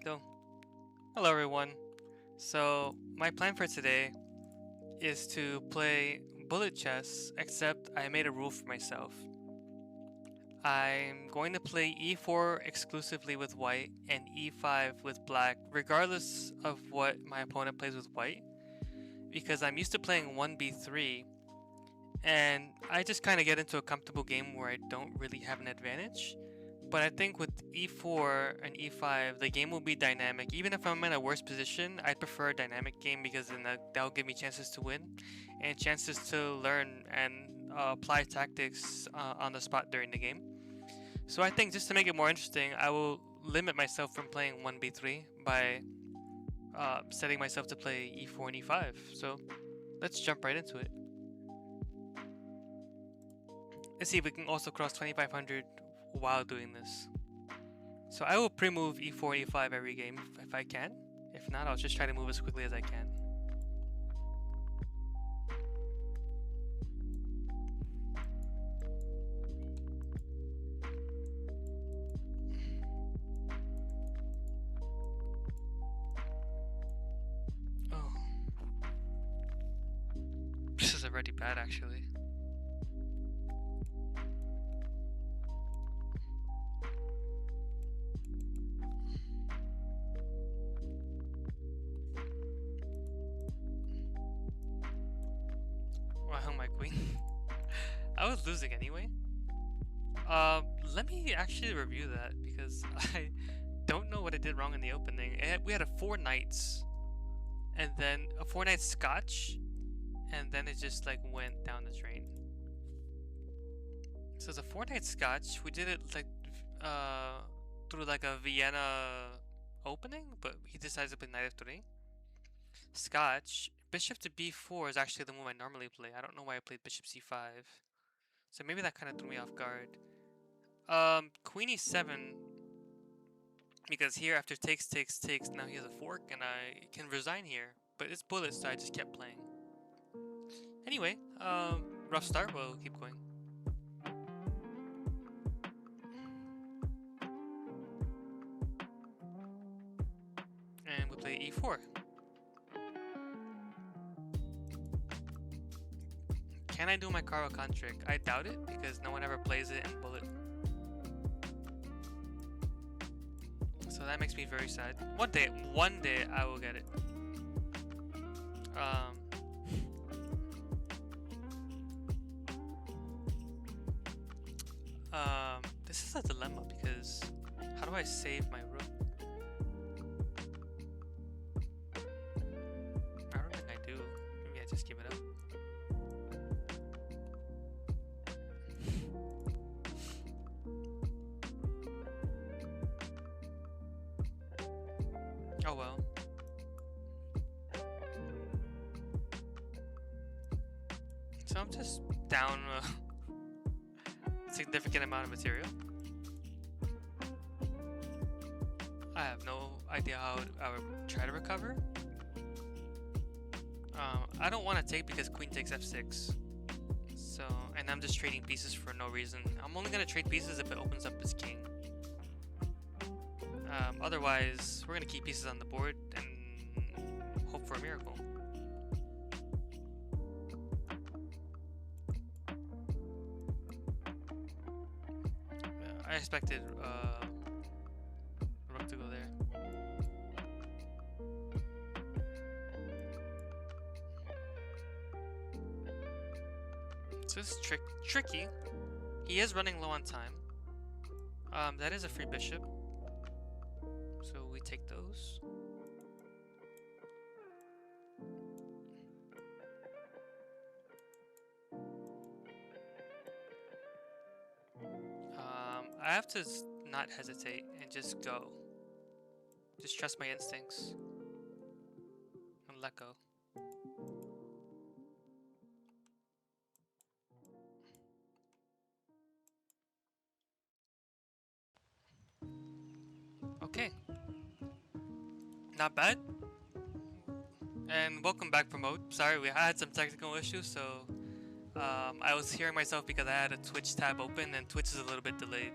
Go. Hello everyone. So my plan for today is to play bullet chess, except I made a rule for myself. I'm going to play e4 exclusively with white and e5 with black, regardless of what my opponent plays with white, because I'm used to playing 1b3, and I just kind of get into a comfortable game where I don't really have an advantage. But I think with e4 and e5, the game will be dynamic. Even if I'm in a worse position, I'd prefer a dynamic game because then that'll give me chances to win and chances to learn and apply tactics on the spot during the game. So I think just to make it more interesting, I will limit myself from playing 1b3 by setting myself to play e4 and e5. So let's jump right into it. Let's see if we can also cross 2500 while doing this. So I will pre-move e4, e5 every game if I can. If not, I'll just try to move as quickly as I can. Oh. This is already bad actually. My queen. I was losing anyway. Let me actually review that because I don't know what I did wrong in the opening. We had a 4 knights, and then a 4 knight Scotch, and then it just like went down the drain. So it's a 4 knight Scotch. We did it like through like a Vienna opening, but he decided to play knight f3. Scotch. Bishop to b4 is actually the move I normally play. I don't know why I played bishop c5. So maybe that kind of threw me off guard. Queen e7. Because here after takes, now he has a fork and I can resign here. But it's bullet, so I just kept playing. Anyway, rough start, we'll keep going. And we play e4. Can I do my Caro-Kann trick? I doubt it because no one ever plays it in bullet. So that makes me very sad. One day I will get it. This is a dilemma because how do I save my rook? I don't think I do. Maybe I just give it up. Oh well. So I'm just down a significant amount of material. I have no idea how I would try to recover. I don't want to take because queen takes f6. So, and I'm just trading pieces for no reason. I'm only going to trade pieces if it opens up his king. Otherwise, we're going to keep pieces on the board and hope for a miracle. I expected rook to go there. So it's tricky. He is running low on time. That is a free bishop. So we take those. I have to not hesitate and just go. Just trust my instincts. And let go. Okay. Not bad. And welcome back, Promote. Sorry, we had some technical issues, so I was hearing myself because I had a Twitch tab open and Twitch is a little bit delayed.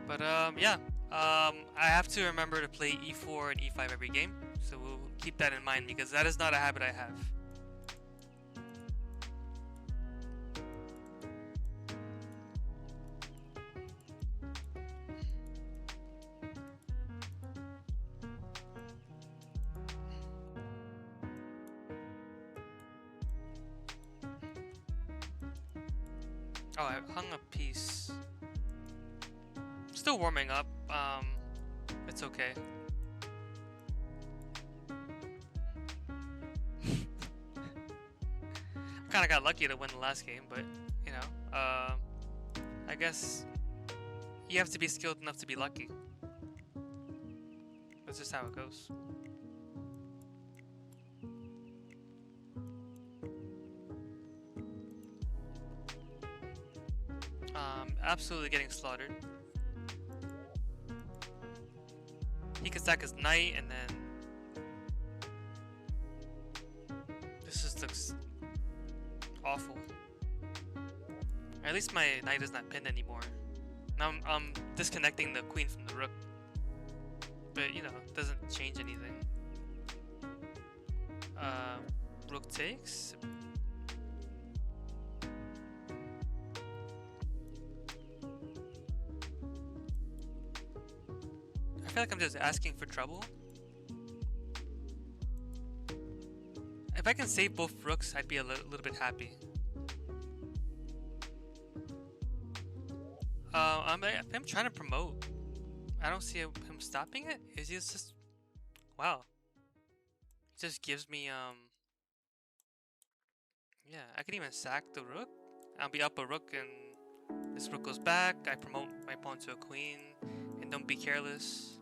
But yeah, I have to remember to play e4 and e5 every game, so we'll keep that in mind because that is not a habit I have. Oh, I hung a piece. Still warming up. It's okay. Kind of got lucky to win the last game, but you know, I guess you have to be skilled enough to be lucky. That's just how it goes. Absolutely getting slaughtered. He can stack his knight, and then this just looks awful. Or at least my knight is not pinned anymore. Now I'm disconnecting the queen from the rook, but you know, it doesn't change anything. Rook takes. I feel like I'm just asking for trouble. If I can save both rooks, I'd be a little bit happy. I'm trying to promote. I don't see him stopping it. Is he just... Wow. He just gives me, yeah, I could even sack the rook. I'll be up a rook and this rook goes back. I promote my pawn to a queen and don't be careless.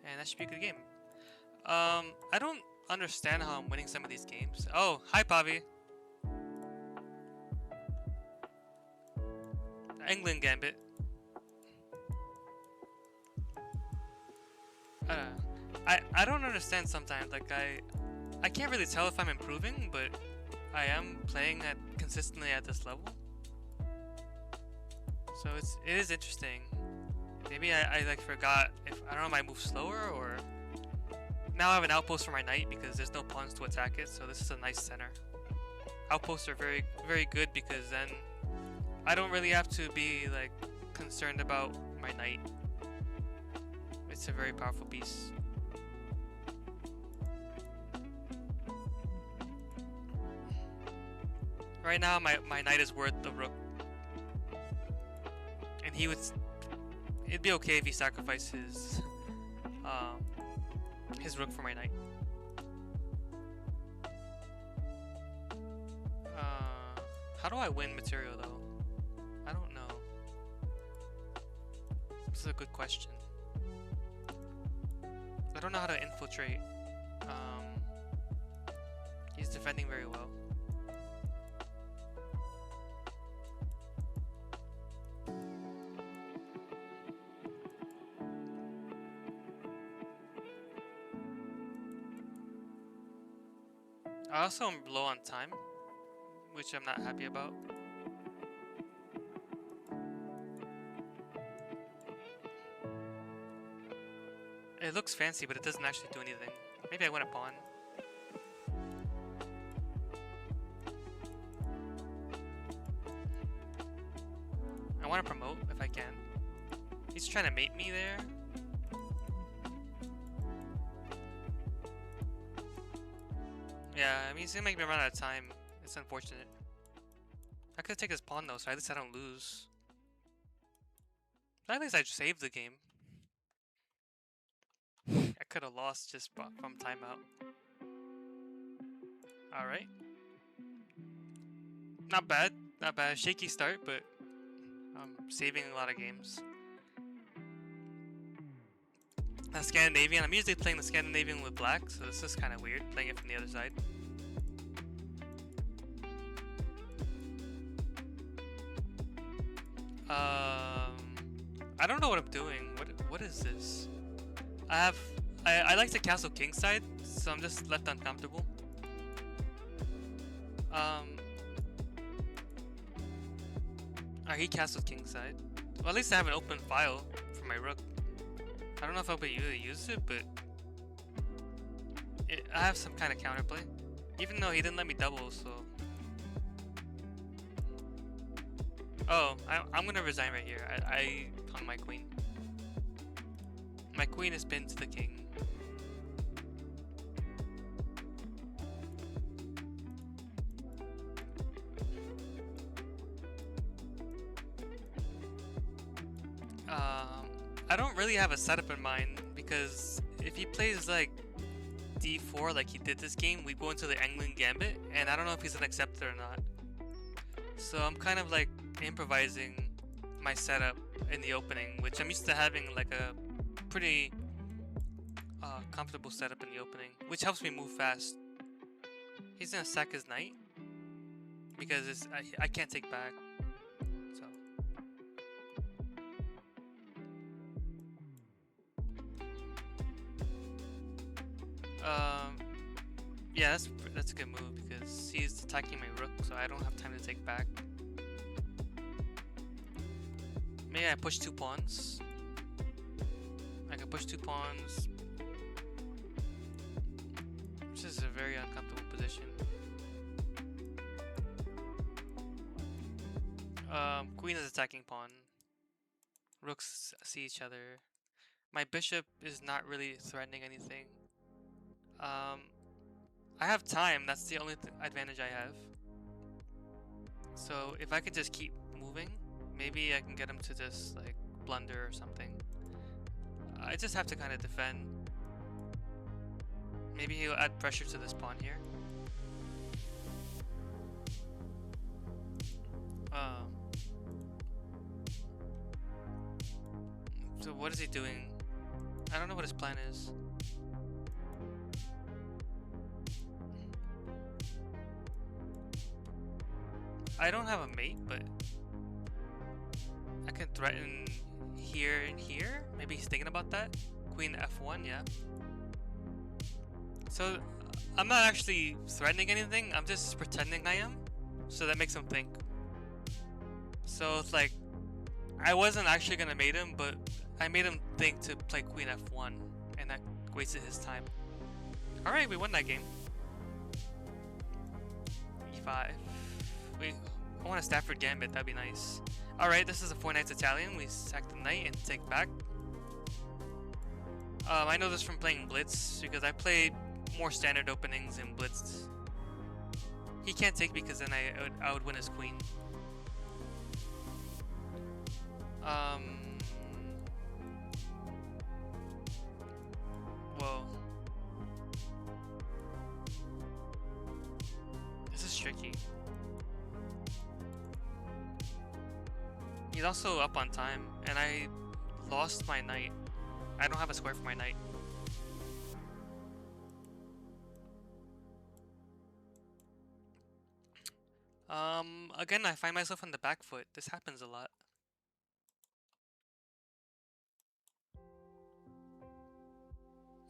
And that should be a good game. I don't understand how I'm winning some of these games. Oh, hi Pavi. England Gambit. I don't understand sometimes. Like I can't really tell if I'm improving, but I am playing consistently at this level. So it is interesting. Maybe I like forgot if I don't know if I move slower or now I have an outpost for my knight because there's no pawns to attack it, so this is a nice center. Outposts are very good because then I don't really have to be like concerned about my knight. It's a very powerful piece. Right now my knight is worth the rook. And it'd be okay if he sacrificed his rook for my knight. How do I win material though? I don't know. This is a good question. I don't know how to infiltrate. He's defending very well. I also am low on time, which I'm not happy about. It looks fancy, but it doesn't actually do anything. Maybe I win a pawn. I want to promote if I can. He's trying to mate me there. Yeah, I mean, he's gonna make me run out of time. It's unfortunate. I could take his pawn though, so at least I don't lose. At least I saved the game. I could have lost just from timeout. Alright. Not bad. Not bad. Shaky start, but I'm saving a lot of games. That's Scandinavian. I'm usually playing the Scandinavian with black, so this is kind of weird, playing it from the other side. I don't know what I'm doing. What is this? I like to castle kingside, so I'm just left uncomfortable. He castled kingside. Well, at least I have an open file for my rook. I don't know if I'll be able to use it, but I have some kind of counterplay. Even though he didn't let me double, so... Oh, I'm gonna resign right here. I hung my queen. My queen is pinned to the king. I don't really have a setup in mind, because if he plays like d4 like he did this game, we go into the angling gambit, and I don't know if he's gonna accept it or not. So I'm kind of like improvising my setup in the opening, which I'm used to having like a pretty comfortable setup in the opening, which helps me move fast. He's gonna sack his knight because I can't take back. So yeah, that's a good move because he's attacking my rook, so I don't have time to take back. Maybe I push 2 pawns. I can push 2 pawns. This is a very uncomfortable position. Queen is attacking pawn. Rooks see each other. My bishop is not really threatening anything. I have time, that's the only advantage I have. So if I could just keep moving, maybe I can get him to just like blunder or something. I just have to kind of defend. Maybe he'll add pressure to this pawn here. So what is he doing? I don't know what his plan is. I don't have a mate, but I can threaten here and here. Maybe he's thinking about that. Queen f1, yeah. So I'm not actually threatening anything, I'm just pretending I am. So that makes him think. So it's like, I wasn't actually gonna mate him, but I made him think to play Queen f1, and that wasted his time. Alright, we won that game. e5. Wait, I want a Stafford Gambit, that'd be nice. Alright, this is a 4 knights Italian. We sack the knight and take back. I know this from playing Blitz, because I played more standard openings in Blitz. He can't take because then I would win his queen. Whoa. This is tricky. He's also up on time, and I lost my knight. I don't have a square for my knight. Again, I find myself on the back foot. This happens a lot.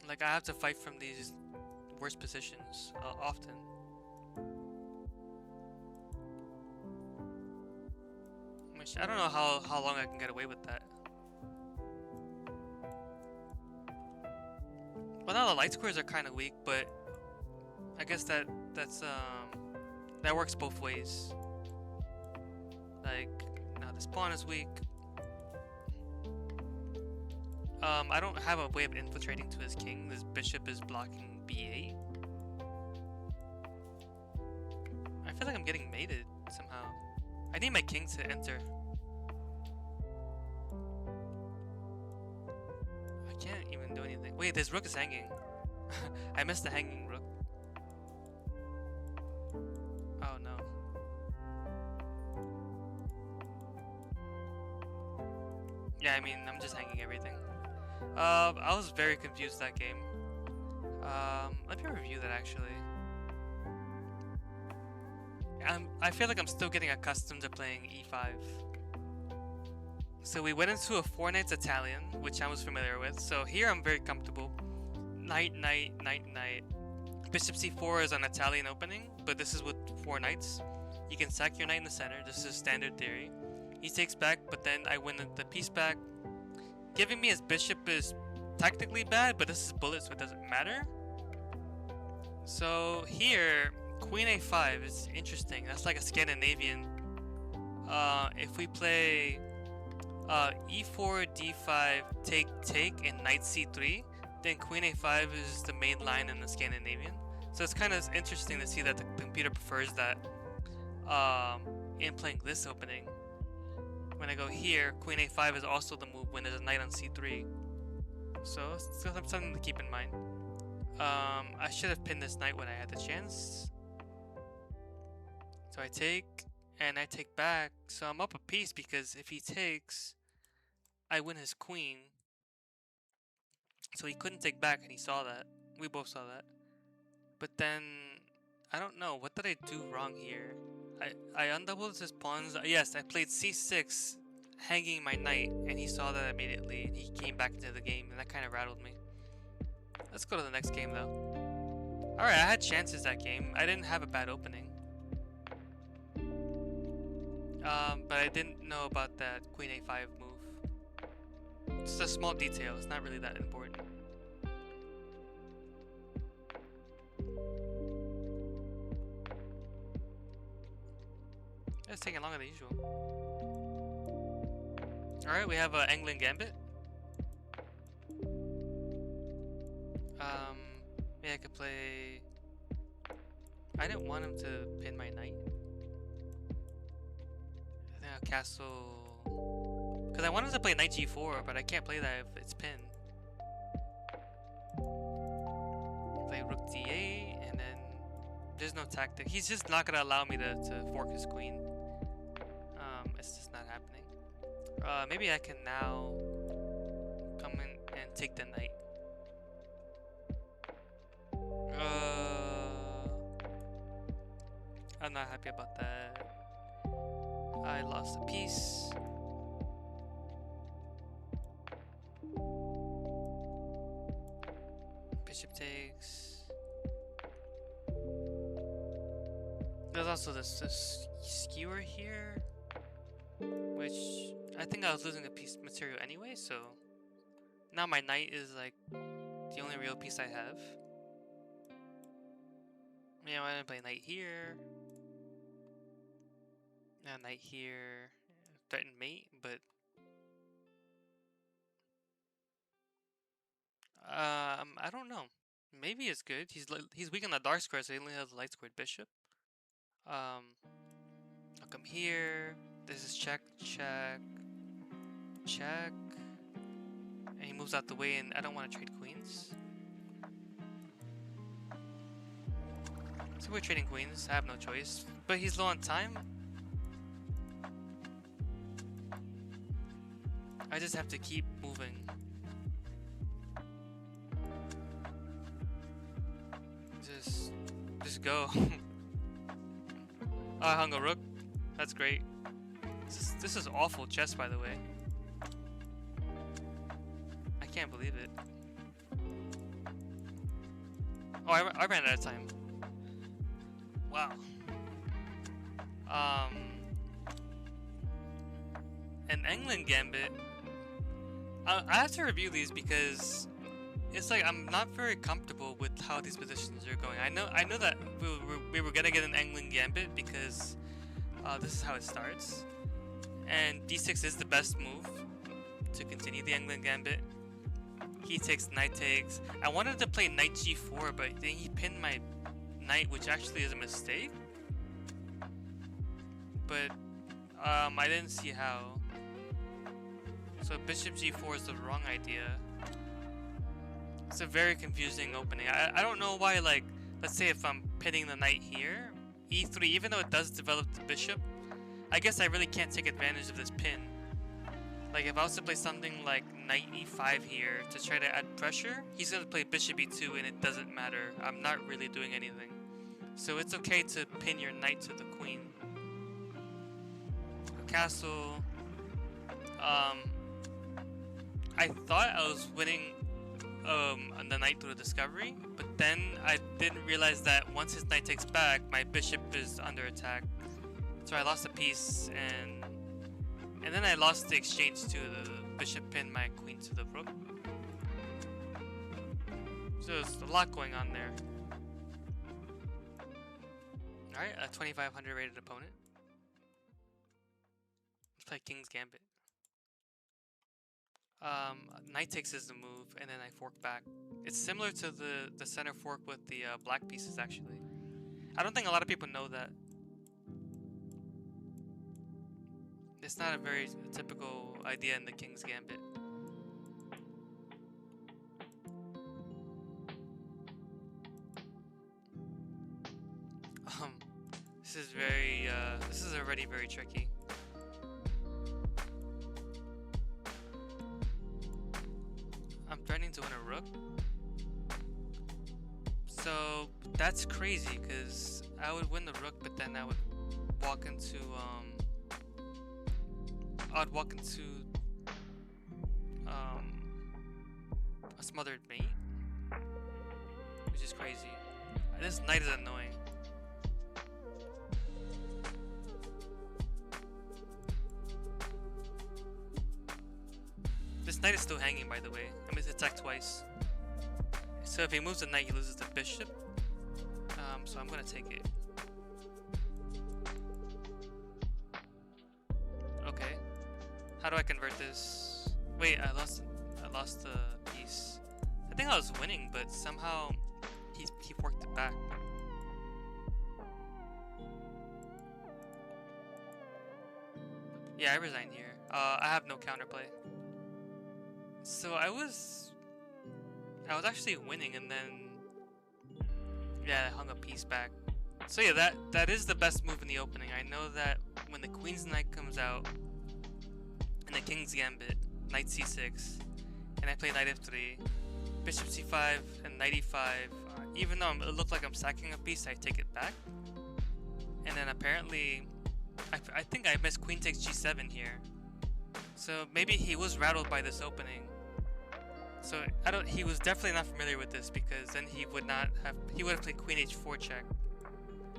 Like, I have to fight from these worst positions often. Which, I don't know how long I can get away with that. Well, now the light squares are kind of weak, but I guess that works both ways. Like, now this pawn is weak. I don't have a way of infiltrating to his king. This bishop is blocking b8. I feel like I'm getting mated somehow. I need my king to enter. I can't even do anything. Wait, this rook is hanging. I missed the hanging rook. Oh no. Yeah, I mean, I'm just hanging everything. I was very confused that game. Let me review that actually. I feel like I'm still getting accustomed to playing e5. So we went into a 4 knights Italian, which I was familiar with. So here I'm very comfortable. Knight, knight, knight, knight. Bishop c4 is an Italian opening, but this is with 4 knights. You can sack your knight in the center. This is standard theory. He takes back, but then I win the piece back. Giving me his bishop is technically bad, but this is bullet, so it doesn't matter. So here, queen a5 is interesting. That's like a Scandinavian. If we play e4, d5, take, and knight c3, then queen a5 is the main line in the Scandinavian. So it's kind of interesting to see that the computer prefers that in playing this opening. When I go here, queen a5 is also the move when there's a knight on c3. So it's something to keep in mind. I should have pinned this knight when I had the chance. So I take, and I take back. So I'm up a piece because if he takes, I win his queen. So he couldn't take back, and he saw that. We both saw that. But then, I don't know. What did I do wrong here? I undoubled his pawns. Yes, I played c6, hanging my knight, and he saw that immediately, and he came back into the game, and that kind of rattled me. Let's go to the next game, though. Alright, I had chances that game. I didn't have a bad opening. But I didn't know about that queen a5 move. It's a small detail. It's not really that important. It's taking longer than usual. Alright, we have England Gambit. Maybe I could play... I didn't want him to pin my knight. I think I'll castle... Because I wanted to play knight g4, but I can't play that if it's pinned. Play rook d8, and then... There's no tactic. He's just not going to allow me to fork his queen. It's just not happening. Maybe I can now come in and take the knight. I'm not happy about that. I lost a piece. Bishop takes. There's also this skewer here, which I think I was losing a piece of material anyway, so now my knight is like the only real piece I have. Yeah, I'm gonna play knight here. Now knight here. Threaten mate, but I don't know. Maybe it's good. He's weak on the dark square, so he only has a light squared bishop. I'll come here. This is check, check, check. And he moves out the way, and I don't want to trade queens. So we're trading queens. I have no choice. But he's low on time. I just have to keep moving. Just go. I hung a rook. That's great. This is awful chess, by the way. I can't believe it. Oh, I ran out of time. Wow. An England Gambit. I have to review these because it's like I'm not very comfortable with how these positions are going. I know that we were gonna get an England Gambit because this is how it starts, and d6 is the best move to continue the England Gambit. He takes, knight takes. I wanted to play knight g4, but then he pinned my knight, which actually is a mistake. But I didn't see how. So bishop g4 is the wrong idea. It's a very confusing opening. I don't know why, like, let's say if I'm pinning the knight here, e3, even though it does develop the bishop, I guess I really can't take advantage of this pin. Like, if I was to play something like knight e5 here to try to add pressure, he's going to play bishop e2 and it doesn't matter. I'm not really doing anything. So it's okay to pin your knight to the queen. Castle. I thought I was winning on the knight through the discovery, but then I didn't realize that once his knight takes back, my bishop is under attack. So I lost a piece, and And then I lost the exchange too. The bishop pinned my queen to the rook. So there's a lot going on there. Alright, a 2500 rated opponent. Let's play King's Gambit. Knight takes is the move, and then I fork back. It's similar to the center fork with the black pieces, actually. I don't think a lot of people know that. It's not a very typical idea in the King's Gambit. This is already very tricky. I'm threatening to win a rook. So that's crazy because I would win the rook, but then I would walk into a smothered mate, which is crazy. This knight is annoying. This knight is still hanging, by the way. I missed attack twice. So if he moves the knight, he loses the bishop. So I'm gonna take it. Okay. How do I convert this? Wait, I lost the piece. I think I was winning, but somehow he forked it back. Yeah, I resign here. I have no counterplay. So I was actually winning, and then yeah, I hung a piece back. So yeah, that is the best move in the opening. I know that when the Queen's Knight comes out in the King's Gambit, Knight C6, and I play Knight F3, Bishop C5, and Knight E5. Even though it looked like I'm sacking a piece, I take it back. And then apparently, I think I missed Queen takes G7 here. So maybe he was rattled by this opening. So he was definitely not familiar with this, because then he would have played Queen H4 check,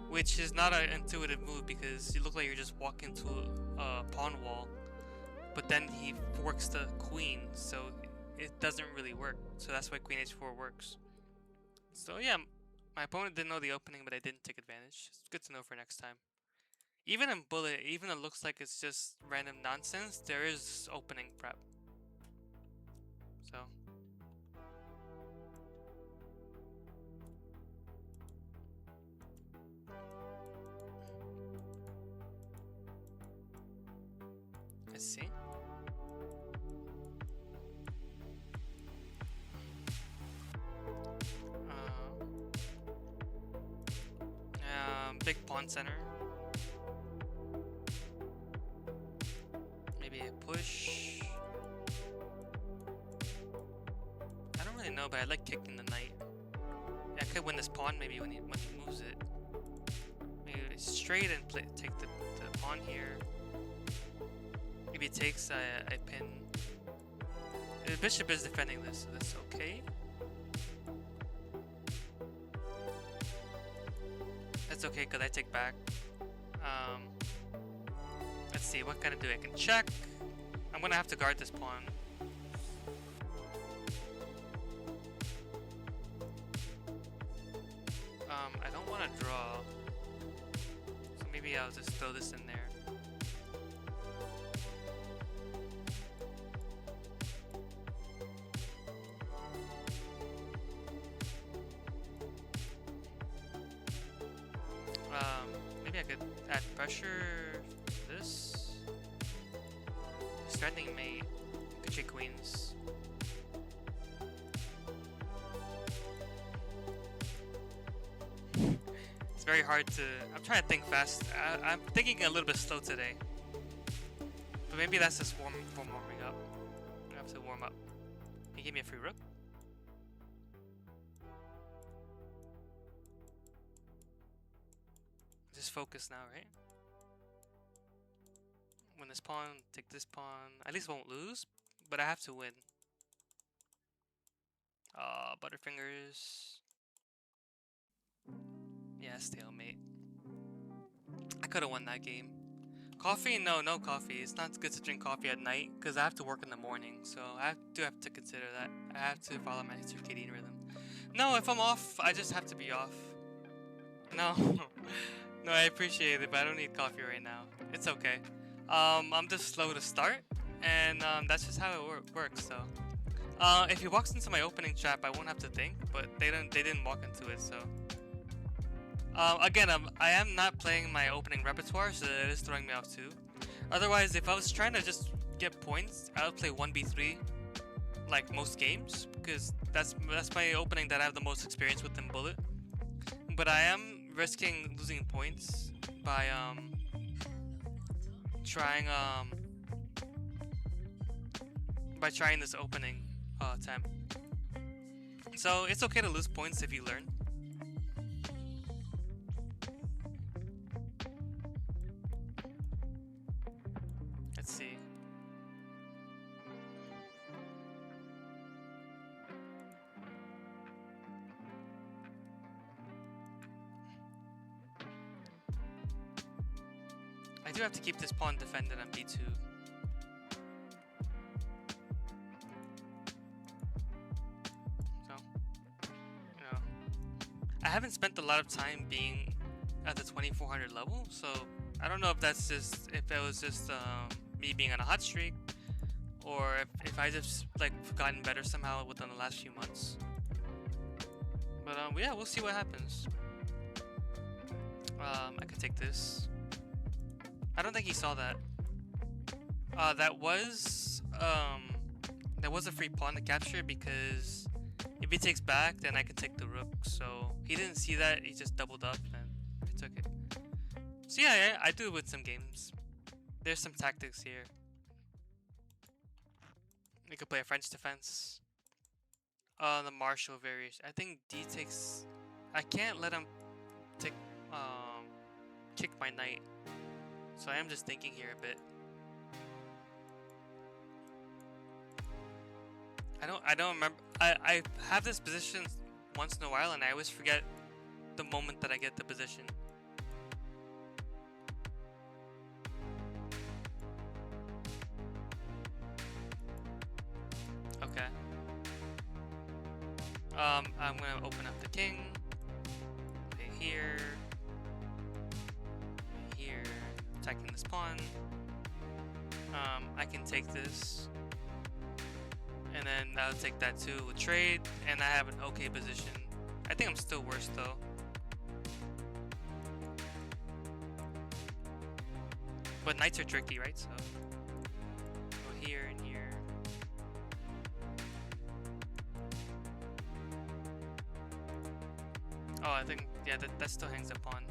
which is not an intuitive move because you look like you're just walking to a pawn wall, but then he forks the queen, so it doesn't really work. So that's why Queen H4 works. So yeah, my opponent didn't know the opening, but I didn't take advantage. It's good to know for next time. Even in Bullet, even it looks like it's just random nonsense, there is opening prep. So let's see. Big pawn center. Maybe a push. I don't really know, but I like kicking the knight. I could win this pawn maybe when he moves it. Maybe straight and take the pawn here. If he takes, I pin. The bishop is defending this, so that's okay. That's okay because I take back. Let's see, what can I do? I can check. I'm gonna have to guard this pawn. I don't want to draw, so maybe I'll just throw this in there. Maybe I could add pressure to this. Threatening mate. Could check queens. It's very hard to. I'm trying to think fast. I'm thinking a little bit slow today. But maybe that's just warming up. I have to warm up. Can you give me a free rook? Just focus now, right? Win this pawn, take this pawn. At least won't lose, but I have to win. Butterfingers. Yeah, stalemate. I could have won that game. Coffee? No, no coffee. It's not good to drink coffee at night because I have to work in the morning. So I do have to consider that. I have to follow my circadian rhythm. No, if I'm off, I just have to be off. No. No, I appreciate it, but I don't need coffee right now. It's okay. I'm just slow to start, and that's just how it works. So, if he walks into my opening trap, I won't have to think. But they didn't walk into it, so. Again, I am not playing my opening repertoire, so it is throwing me off too. Otherwise, if I was trying to just get points, I would play 1v3, like most games, because that's my opening that I have the most experience with in Bullet. But I am risking losing points by trying this opening attempt. So it's okay to lose points if you learn. Let's see. I do have to keep this pawn defended on b2. So, you know, I haven't spent a lot of time being at the 2400 level, so I don't know if that's just if it was just me being on a hot streak, or if I just like gotten better somehow within the last few months. But yeah, we'll see what happens. I could take this. I don't think he saw that. That was a free pawn to capture, because if he takes back, then I can take the rook. So he didn't see that. He just doubled up and I took it. So yeah, I do win some games. There's some tactics here. We could play a French defense. The Marshall variation. I think D takes. I can't let him take kick my knight. So I am just thinking here a bit. I don't remember. I have this position once in a while, and I always forget the moment that I get the position. Okay. I'm gonna open up the king. Okay, here. Here. Attacking this pawn. I can take this. And then I'll take that too with trade, and I have an okay position. I think I'm still worse though. But knights are tricky, right? So go here and here. Oh, I think, yeah, that still hangs up on.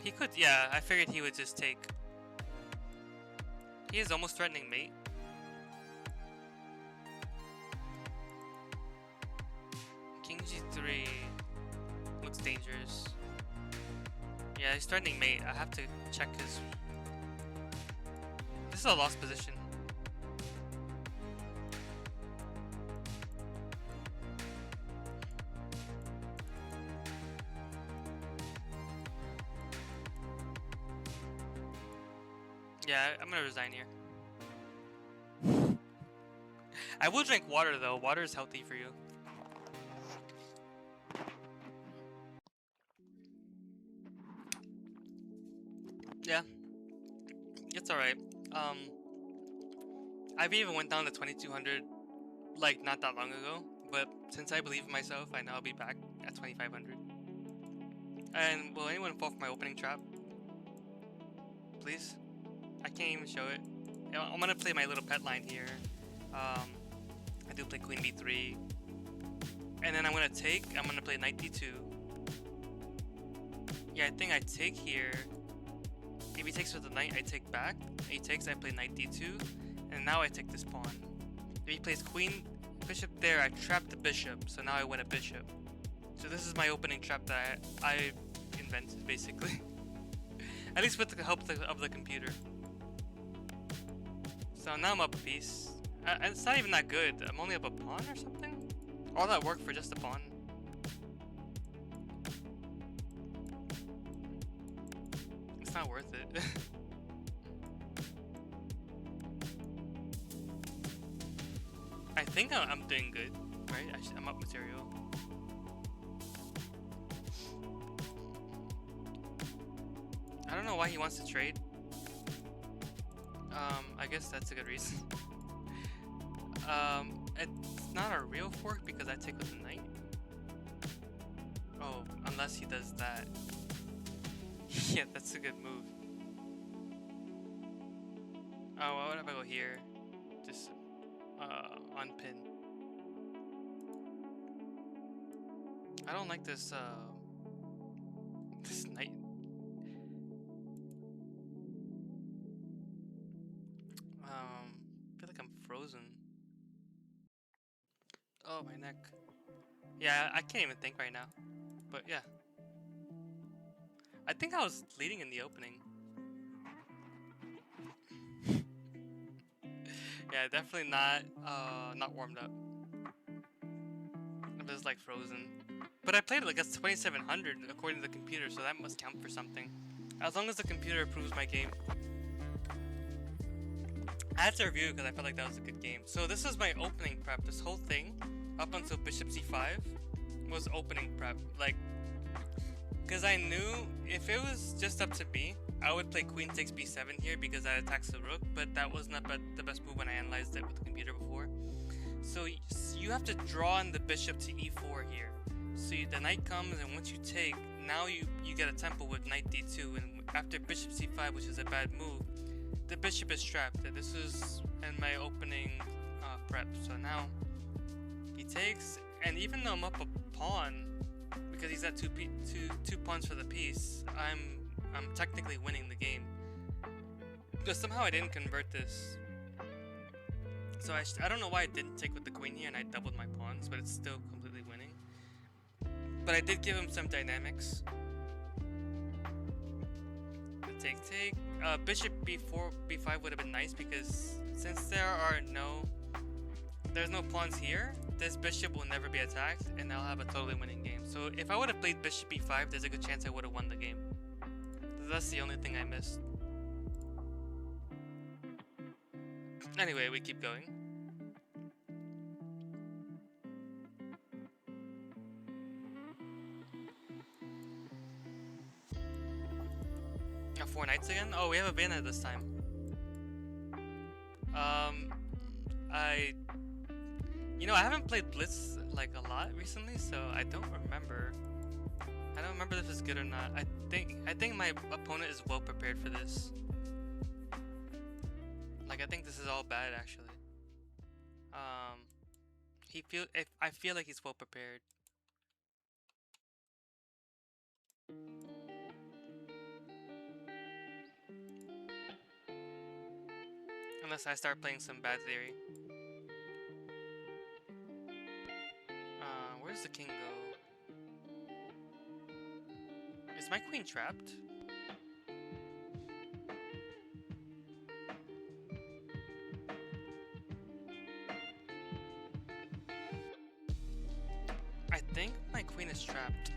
He could, yeah, I figured he would just take. He is almost threatening mate. King G3 looks dangerous. Yeah, he's threatening mate. I have to check his. This is a lost position. Yeah, I'm gonna resign here. I will drink water though. Water is healthy for you. Yeah, it's alright. I've even went down to 2200 like not that long ago, but since I believe in myself, I know I'll be back at 2500. And will anyone fall for my opening trap? Please? I can't even show it. I'm gonna play my little pet line here. I do play queen b3, and then I'm gonna play knight d2. Yeah, I think I take here. If he takes with the knight, I take back. If he takes, I play knight d2, and now I take this pawn. If he plays queen bishop there, I trap the bishop, so now I win a bishop. So this is my opening trap that I invented, basically. At least with the help of the computer. So now I'm up a piece. It's not even that good. I'm only up a pawn or something? All that work for just a pawn. It's not worth it. I think I'm doing good, right? I'm up material. I don't know why he wants to trade. I guess that's a good reason. It's not a real fork because I take with the knight. Oh, unless he does that. Yeah, that's a good move. Oh, why would I go here? Just unpin. I don't like this this knight. I feel like I'm frozen. Oh, my neck. Yeah, I can't even think right now. But yeah. I think I was leading in the opening. Yeah, definitely not warmed up. It was like frozen. But I played it like at 2700 according to the computer, so that must count for something. As long as the computer approves my game. I had to review because I felt like that was a good game. So this is my opening prep. This whole thing, up until bishop c5, was opening prep. Like, because I knew if it was just up to me, I would play queen takes b7 here because that attacks the rook, but that was not the best move when I analyzed it with the computer before. So you have to draw in the bishop to e4 here. So the knight comes, and once you take, now you get a tempo with knight d2, and after bishop c5, which is a bad move, the bishop is trapped. This is in my opening prep. So now he takes, and even though I'm up a pawn, because he's at two pawns for the piece, I'm technically winning the game. But somehow I didn't convert this. So I don't know why I didn't take with the queen here and I doubled my pawns, but it's still completely winning. But I did give him some dynamics. The take. Bishop b4, b5 would have been nice because since there's no pawns here, this bishop will never be attacked and I'll have a totally winning game. So if I would have played bishop b5, there's a good chance I would have won the game. That's the only thing I missed. Anyway, we keep going. Four knights again? Oh, we have a Vienna this time. I haven't played Blitz like a lot recently, so I don't remember. I don't remember if this is good or not. I think my opponent is well prepared for this. Like, I think this is all bad actually. I feel like he's well prepared. Unless I start playing some bad theory. Where's the king go? Is my queen trapped? I think my queen is trapped.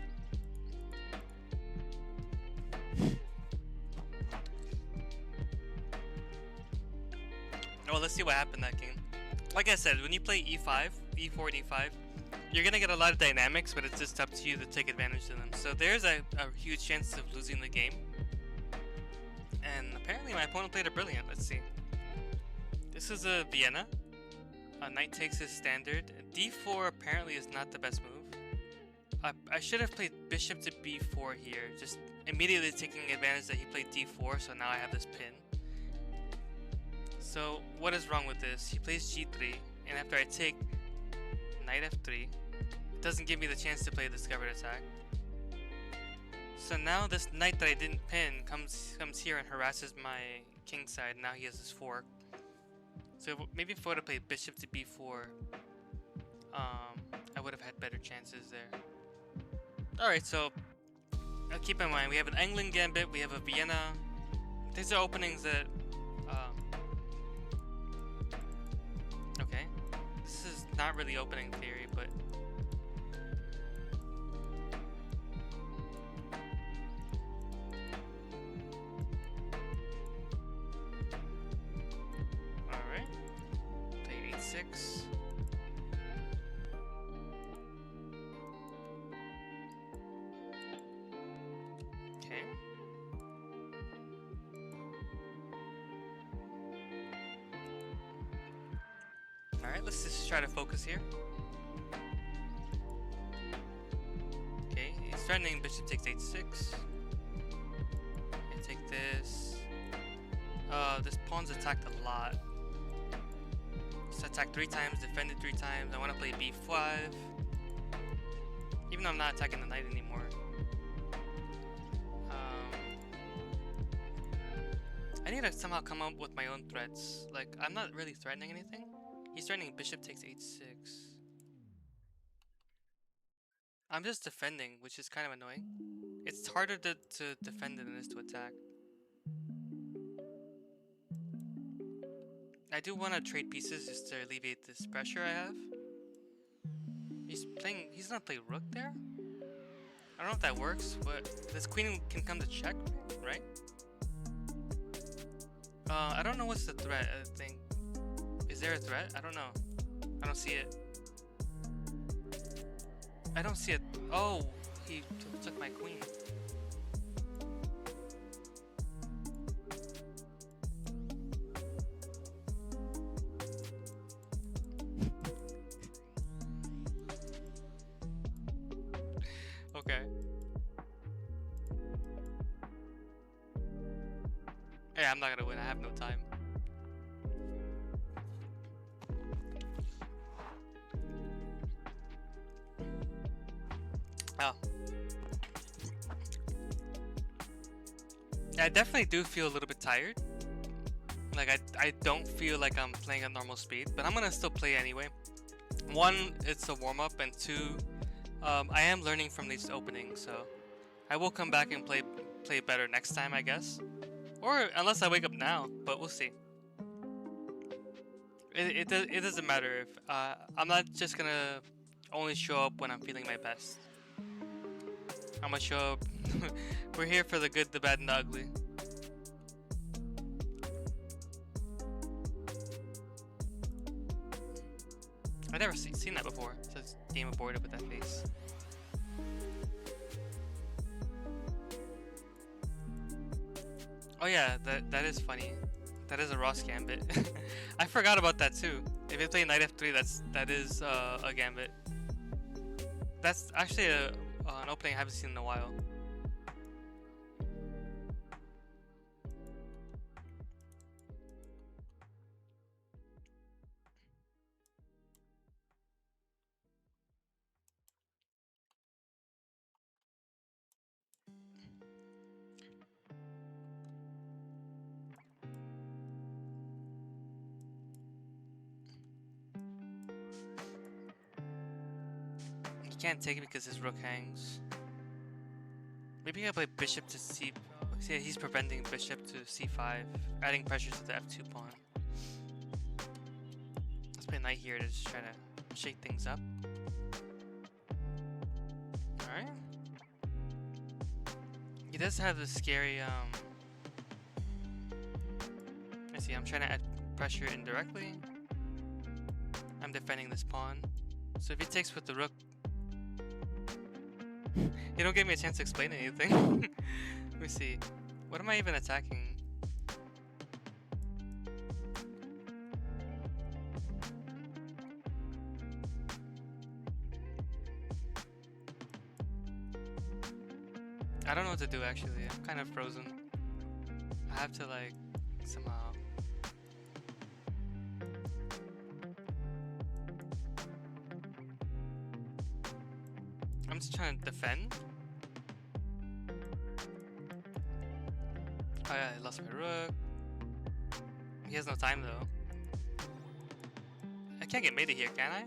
Well, let's see what happened that game. Like I said, when you play e5, e4 and e5, you're gonna get a lot of dynamics, but it's just up to you to take advantage of them. So there's a huge chance of losing the game. And apparently my opponent played it brilliant. Let's see. This is a Vienna. Knight takes his standard. d4 apparently is not the best move. I should have played bishop to b4 here, just immediately taking advantage that he played d4, so now I have this pin. So what is wrong with this? He plays g3, and after I take knight f3, it doesn't give me the chance to play the discovered attack. So now this knight that I didn't pin comes here and harasses my king side. Now he has his fork. So maybe if I would have played bishop to b4, I would have had better chances there. Alright, so keep in mind, we have an England gambit, we have a Vienna. These are openings that not really opening theory, but alright. Play 8-6. Okay. Alright, let's just try to focus here. Okay, he's threatening bishop takes 8-6. I take this. This pawn's attacked a lot. It's attacked 3 times, defended 3 times. I want to play b5. Even though I'm not attacking the knight anymore. I need to somehow come up with my own threats. Like, I'm not really threatening anything. He's threatening bishop takes 8-6. I'm just defending, which is kind of annoying. It's harder to defend than it is to attack. I do want to trade pieces just to alleviate this pressure I have. He's gonna play rook there? I don't know if that works, but this queen can come to check, right? I don't know what's the threat, I think. Is there a threat? I don't know. I don't see it. I don't see it. Oh, he took my queen. Okay. Hey, I'm not gonna win. I have no time. Oh. Yeah, I definitely do feel a little bit tired. Like, I don't feel like I'm playing at normal speed, but I'm gonna still play anyway. 1, it's a warm-up, and 2, I am learning from these openings, so I will come back and play better next time, I guess. Or unless I wake up now, but we'll see. It doesn't matter if I'm not just gonna only show up when I'm feeling my best. I'm gonna show up. We're here for the good, the bad, and the ugly. I've never seen that before. It says game aborted with that face. Oh yeah, that is funny. That is a Ross gambit. I forgot about that too. If you play knight f3, that is a gambit. That's actually an opening I haven't seen in a while. He can't take it because his rook hangs. Maybe I play bishop to c. See, he's preventing bishop to c5, adding pressure to the f2 pawn. Let's play knight here to just try to shake things up. Alright. He does have this scary, let's see, I'm trying to add pressure indirectly. I'm defending this pawn. So if he takes with the rook, you don't give me a chance to explain anything. Let me see. What am I even attacking? I don't know what to do actually. I'm kind of frozen. I have to like somehow. I'm just trying to defend. Oh yeah, I lost my rook. He has no time though. I can't get mated here, can I?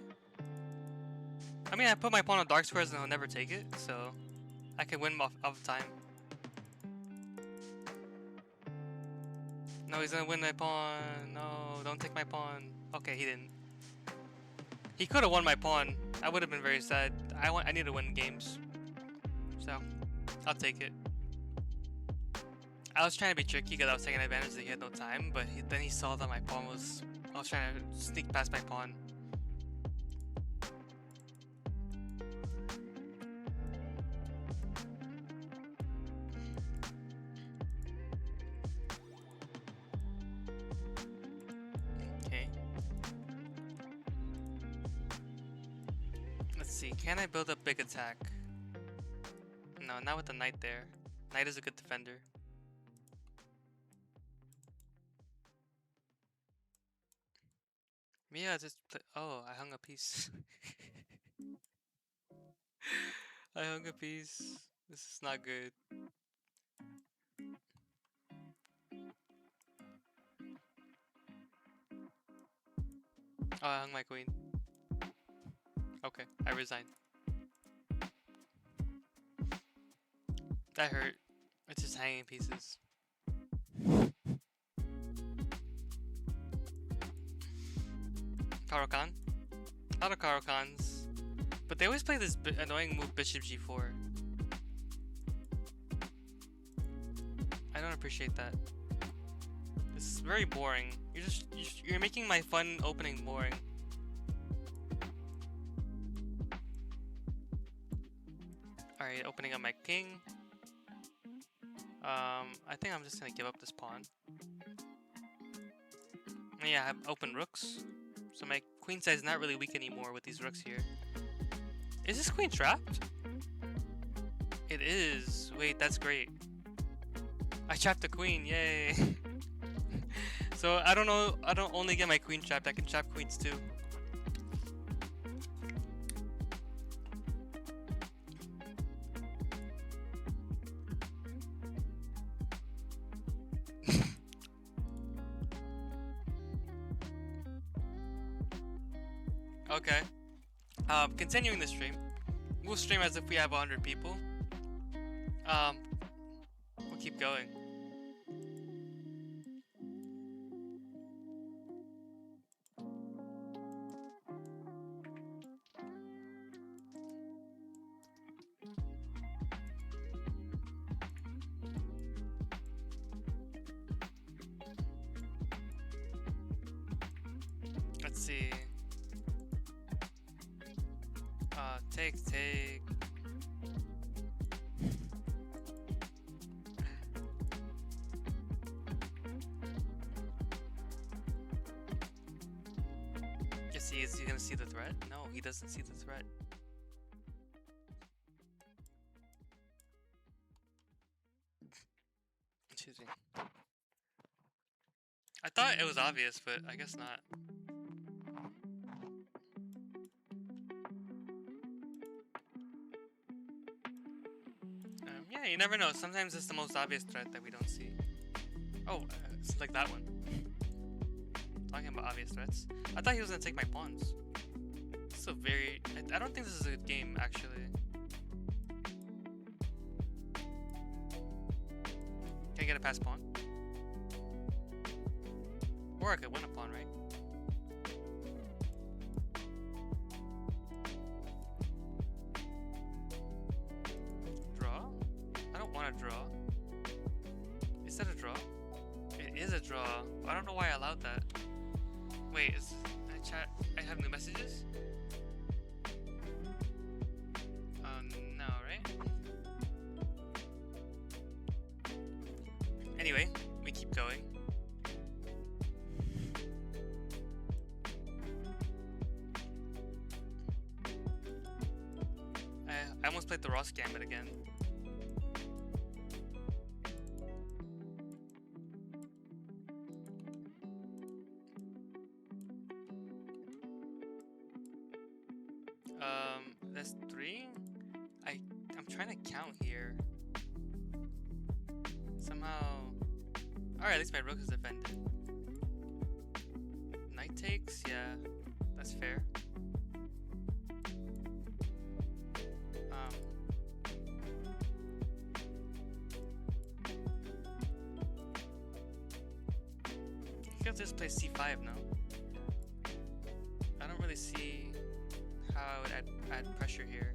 I mean, I put my pawn on dark squares and he'll never take it, so I can win off time. No, he's gonna win my pawn. No, don't take my pawn. Okay, he didn't. He could have won my pawn. I would have been very sad. I need to win games. So, I'll take it. I was trying to be tricky because I was taking advantage that he had no time, but then he saw that my pawn was... I was trying to sneak past my pawn. Okay. Let's see, can I build a big attack? No, not with the knight there. Knight is a good defender. Yeah, just play. Oh, I hung a piece. I hung a piece. This is not good. Oh, I hung my queen. Okay, I resign. That hurt. It's just hanging pieces. Caro-Kann? A lot of Caro-Kanns. But they always play this annoying move bishop g4. I don't appreciate that. It's very boring. You're making my fun opening boring. Alright, opening up my king. I think I'm just gonna give up this pawn. Yeah, I have open rooks. So my queen side is not really weak anymore with these rooks here. Is this queen trapped? It is. Wait, that's great. I trapped the queen, yay! So I don't know, I don't only get my queen trapped, I can trap queens too. Okay. Continuing the stream. We'll stream as if we have 100 people. We'll keep going. Let's see. Take. Is he gonna see the threat? No, he doesn't see the threat. Excuse me. I thought it was obvious, but I guess not. Yeah, you never know. Sometimes it's the most obvious threat that we don't see. Oh, it's like that one. Talking about obvious threats. I thought he was gonna take my pawns. This is a very... I don't think this is a good game, actually. Can I get a pass pawn? Or I could win a pawn, right? Draw? I don't want to draw. Is that a draw? It is a draw. I don't know why I allowed that. Wait, I have new messages? No, right? Anyway, we keep going. I almost played the Ross Gambit again. That's 3? I'm trying to count here. Somehow... Alright, at least my rook is defended. Knight takes? Yeah, that's fair. I think I'll just play c5 now. I don't really see... add pressure here.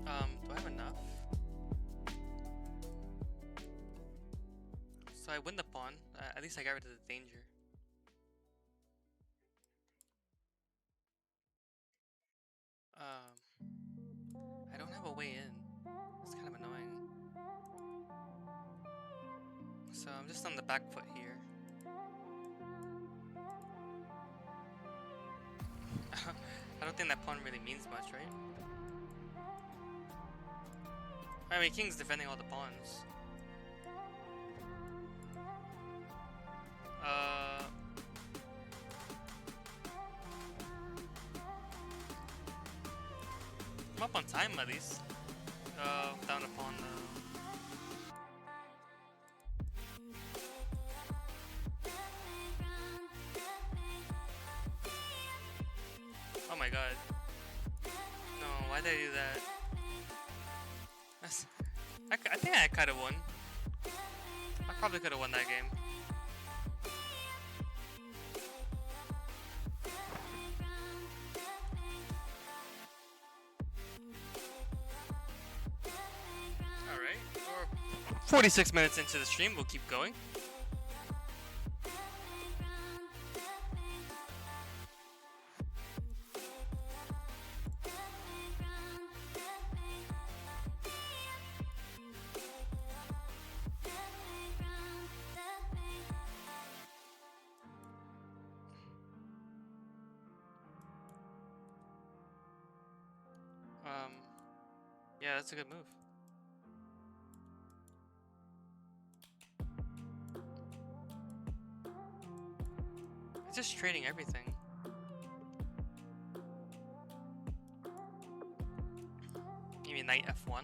Do I have enough? So I win the pawn. At least I got rid of the danger. I don't have a way in. It's kind of annoying. So I'm just on the back foot here. I don't think that pawn really means much, right? I mean, king's defending all the pawns. I'm up on time at least. Down a pawn. Oh my god. No, why did I do that? I think I could have won. I probably could have won that game. Alright, we're 46 minutes into the stream, we'll keep going. Yeah, that's a good move. It's just trading everything. Maybe knight f1.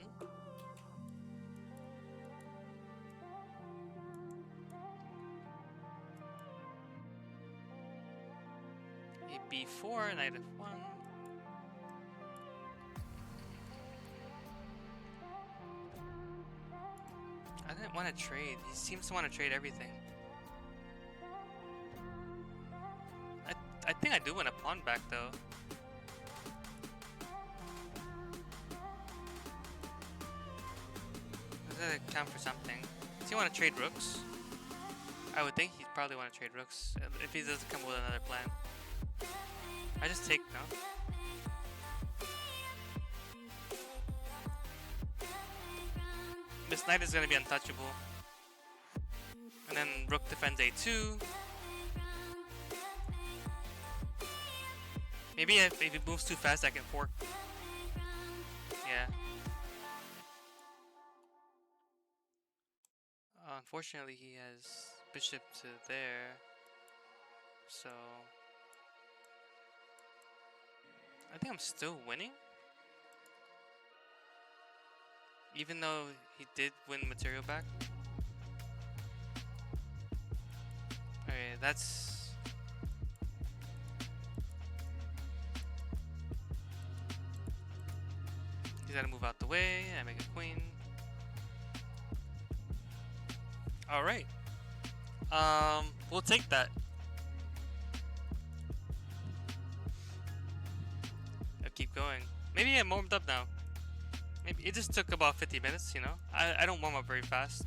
A b4, knight f1. I didn't want to trade. He seems to want to trade everything. I think I do want a pawn back though. Does that account for something? Does he want to trade rooks? I would think he'd probably want to trade rooks if he doesn't come with another plan. I just take now. This knight is going to be untouchable. And then rook defends a2. Maybe if he moves too fast I can fork. Yeah. Unfortunately he has bishop to there. So I think I'm still winning. Even though he did win material back. Okay, that's... He's gotta move out the way, I make a queen. Alright. We'll take that. I'll keep going. Maybe I'm warmed up now. Maybe it just took about 50 minutes, you know? I don't warm up very fast.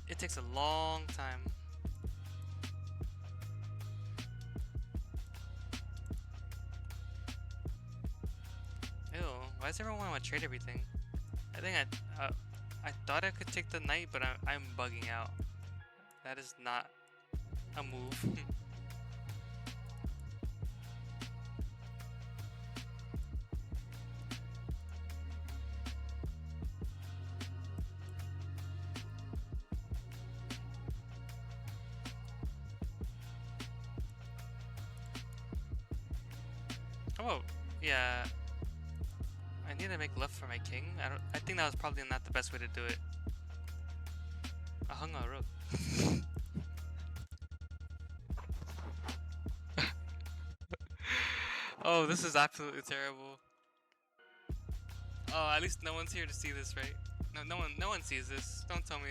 It takes a long time. Ew, why does everyone want to trade everything? I think I thought I could take the knight, but I'm bugging out. That is not a move. Oh, yeah. I need to make left for my king. I think that was probably not the best way to do it. I hung a rook. Oh, this is absolutely terrible. Oh, at least no one's here to see this, right? No one sees this. Don't tell me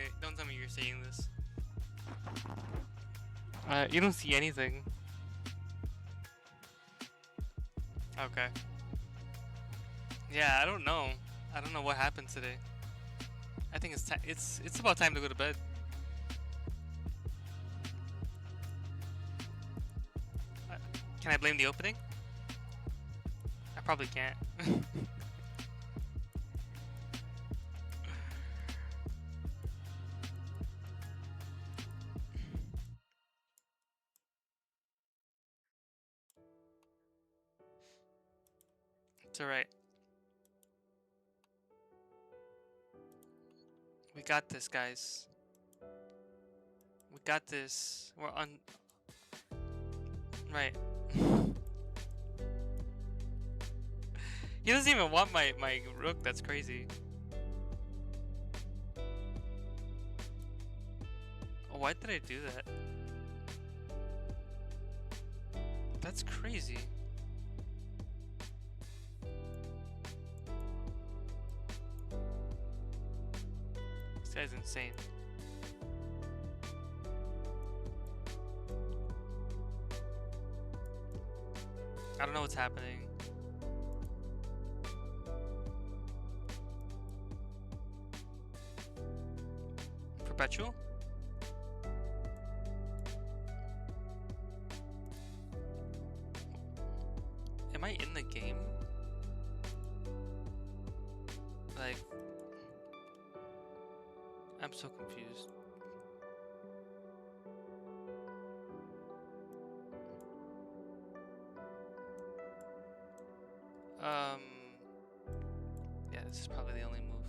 you're seeing this. You don't see anything. Okay. Yeah, I don't know. I don't know what happened today. I think it's about time to go to bed. Can I blame the opening? I probably can't. It's alright. We got this, guys. We got this. We're on. Right. He doesn't even want my rook. That's crazy. Oh, why did I do that? That's crazy. This guy's insane. I don't know what's happening. Perpetual? Am I in the game? Like, I'm so confused. Yeah, this is probably the only move.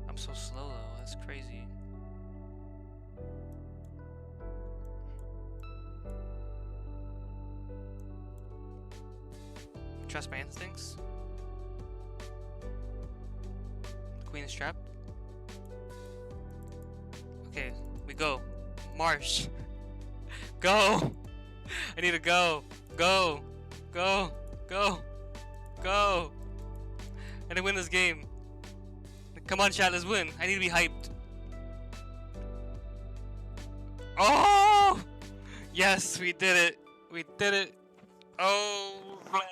I'm so slow though, that's crazy. Trust my instincts. Queen's trapped. Okay, we go. Marsh. Go! I need to go. Go! Go! Go! Go! I need to win this game. Come on, chat, let's win. I need to be hyped. Oh! Yes, we did it. We did it. Oh, man.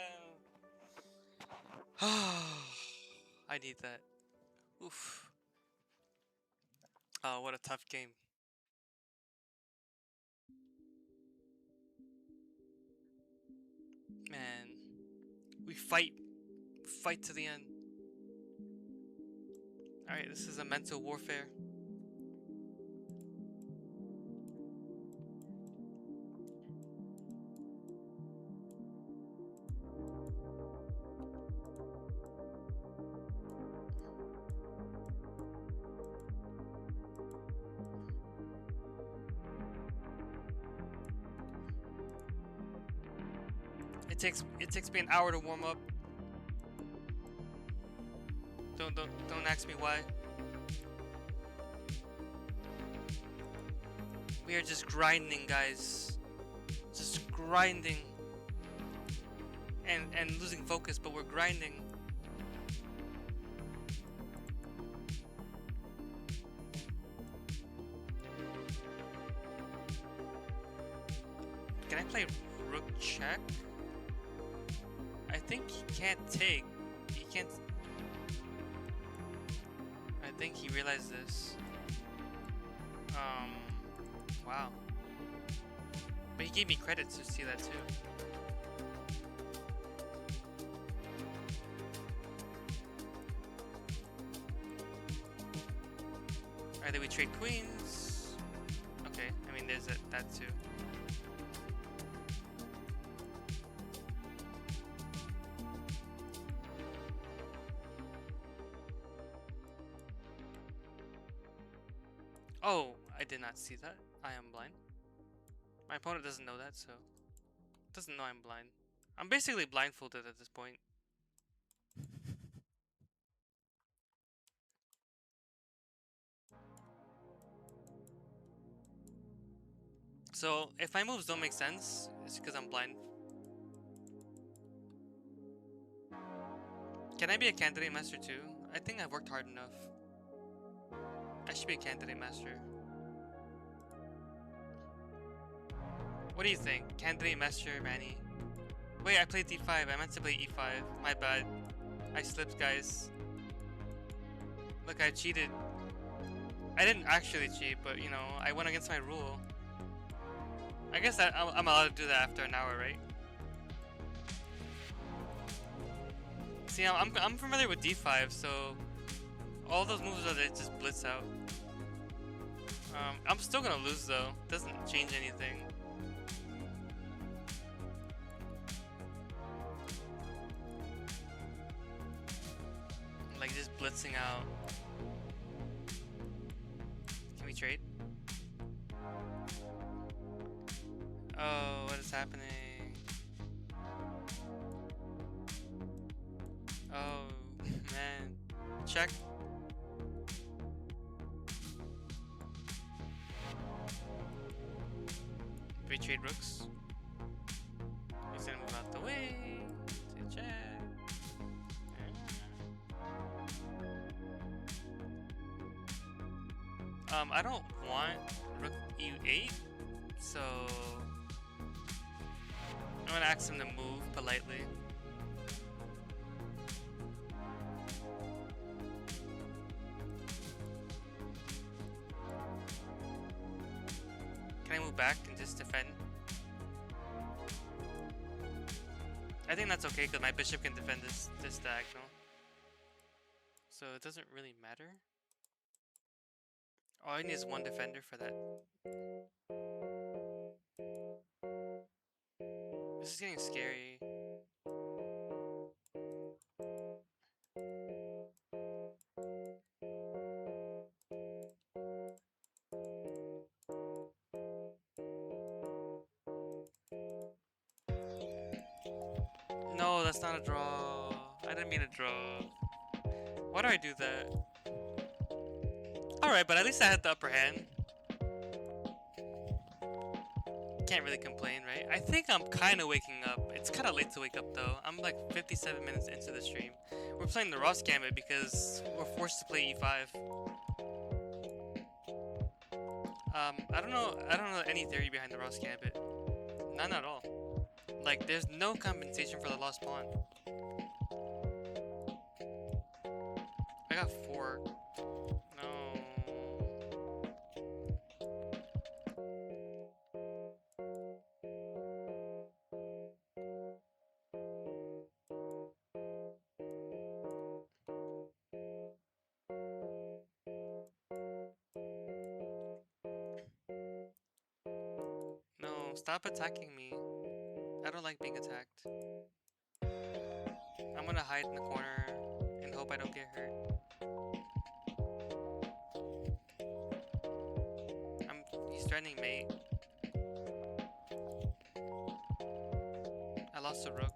I need that. Oof. Oh, what a tough game. Man. We fight to the end. Alright, this is a mental warfare. It takes me an hour to warm up. Don't ask me why. We are just grinding, guys. Just grinding. And losing focus, but we're grinding. Can I play rook check? I think he can't take. He can't. I think he realized this. Wow. But he gave me credit to see that too. Alright, then we trade queens. Okay, I mean there's that too. Oh, I did not see that. I am blind. My opponent doesn't know that, so doesn't know I'm blind. I'm basically blindfolded at this point. So if my moves don't make sense, it's because I'm blind. Can I be a candidate master too? I think I've worked hard enough. I should be a candidate master. What do you think? Candidate master, Manny? Wait, I played d5. I meant to play e5. My bad. I slipped, guys. Look, I cheated. I didn't actually cheat, but you know, I went against my rule. I guess I'm allowed to do that after an hour, right? See, I'm familiar with d5, so all those moves are that just blitz out. I'm still gonna lose though. Doesn't change anything. Like just blitzing out. Can we trade? Oh, what is happening? Oh, man. Check. We trade rooks. He's gonna move out the way. To check. I don't want rook e8, so I'm gonna ask him to move politely. Can I move back and just defend? I think that's okay because my bishop can defend this diagonal. So it doesn't really matter. All I need is one defender for that. This is getting scary. No, that's not a draw. I didn't mean to draw. Why do I do that? Alright, but at least I had the upper hand. Can't really complain, right? I think I'm kind of waking up. It's kind of late to wake up though. I'm like 57 minutes into the stream. We're playing the Ross Gambit because we're forced to play e5. I don't know any theory behind the Ross Gambit. None at all. Like, there's no compensation for the lost pawn. I got 4. No. No, stop attacking me. I don't like being attacked. I'm gonna hide in the corner and hope I don't get hurt. He's threatening mate. I lost a rook.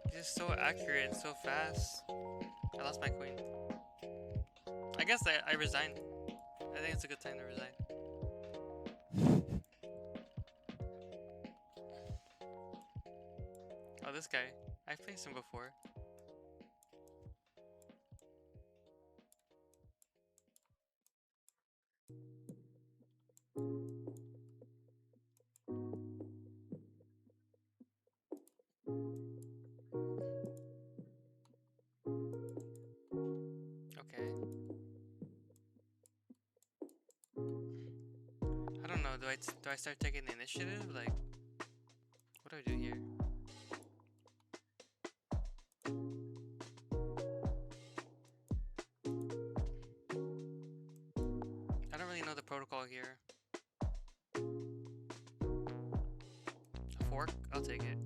He's just so accurate and so fast. I lost my queen. I guess I resign. I think it's a good time to resign. Oh, this guy. I've faced him before. Okay. I don't know. Do I start taking the initiative? Like, what do I do here? I don't really know the protocol here. A fork? I'll take it.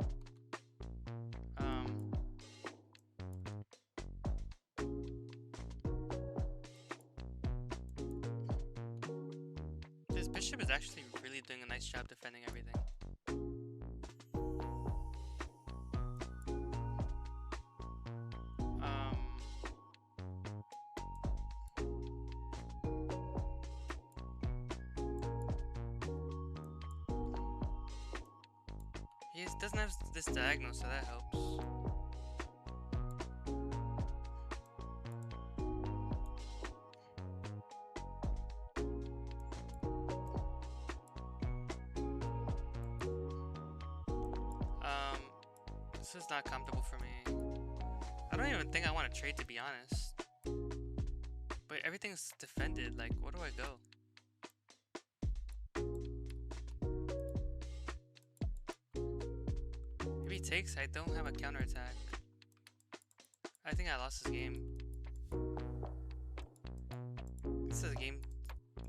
This bishop is actually really doing a nice job defending everything. He doesn't have this diagonal, so that helps. This is not comfortable for me. I don't even think I want to trade, to be honest. But everything's defended. Like, where do I go? If he takes, I don't have a counterattack. I think I lost this game. This is a game.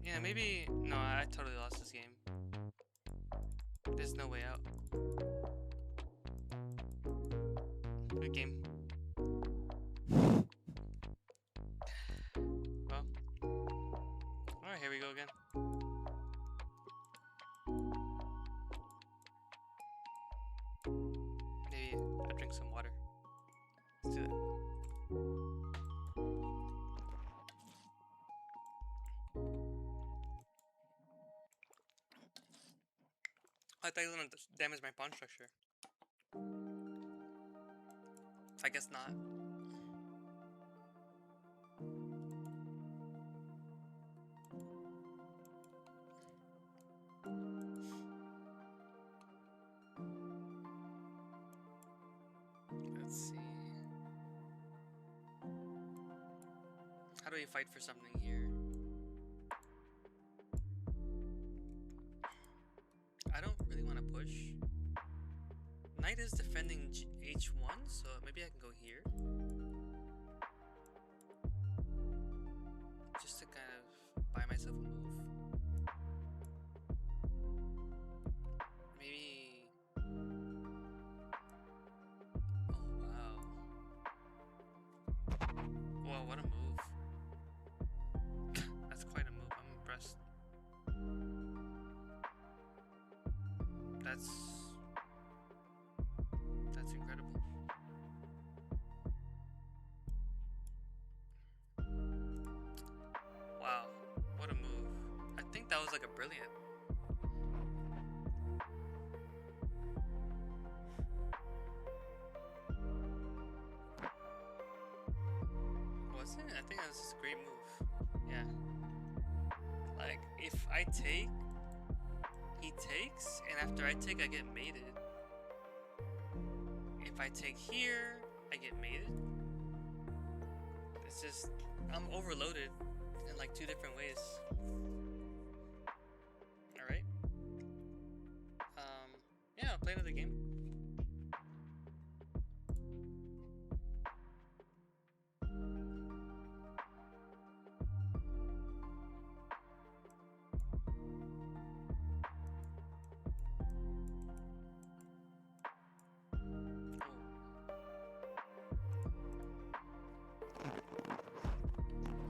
Yeah, maybe. No, I totally lost this game. There's no way out. Good game. Well. Alright, here we go again. Maybe I'll drink some water. Let's do that. I thought he was gonna damage my pawn structure. I guess not. Let's see. How do we fight for something here? I don't really want to push. Knight is defending H1, so maybe I can go here. Just to kind of buy myself a move. Maybe... Oh, wow. Whoa, what a move. That's quite a move, I'm impressed. That's incredible. Wow, what a move. I think that was like a brilliant. Was it? I think that was a great move. Yeah. Like, if I take, he takes, and after I take, I get mated. If I take here, I get mated. It's just, I'm overloaded in like 2 different ways. Alright. Yeah, I'll play another game.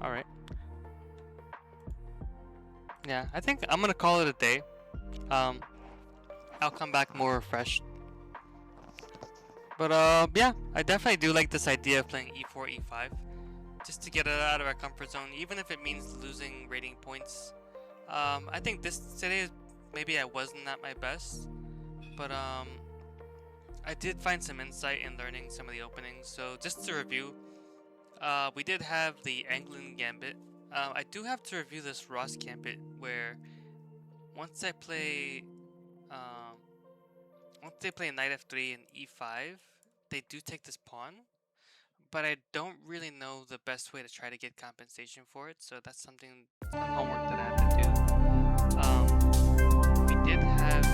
Alright. Yeah, I think I'm gonna call it a day. I'll come back more refreshed. But yeah, I definitely do like this idea of playing e4, e5. Just to get it out of our comfort zone, even if it means losing rating points. I think today, maybe I wasn't at my best. But I did find some insight in learning some of the openings. So just to review, we did have the Anglian Gambit. I do have to review this Ross Gambit, where once they play knight f3 and e5, they do take this pawn. But I don't really know the best way to try to get compensation for it, so that's some homework that I have to do. We did have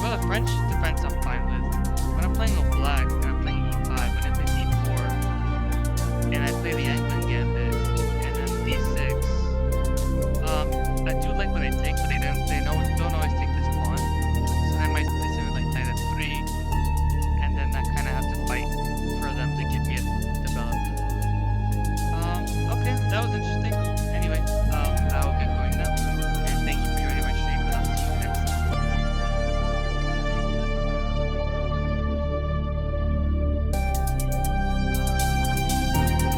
the French defense I'm fine with. When I'm playing with black and I'm playing e5 and I play d4 and I play the Anglian Gambit and then d6, I do like when they take, but they don't always take this pawn. So I might play something like knight f3, and then I kind of have to fight for them to give me a development. Okay, that was interesting.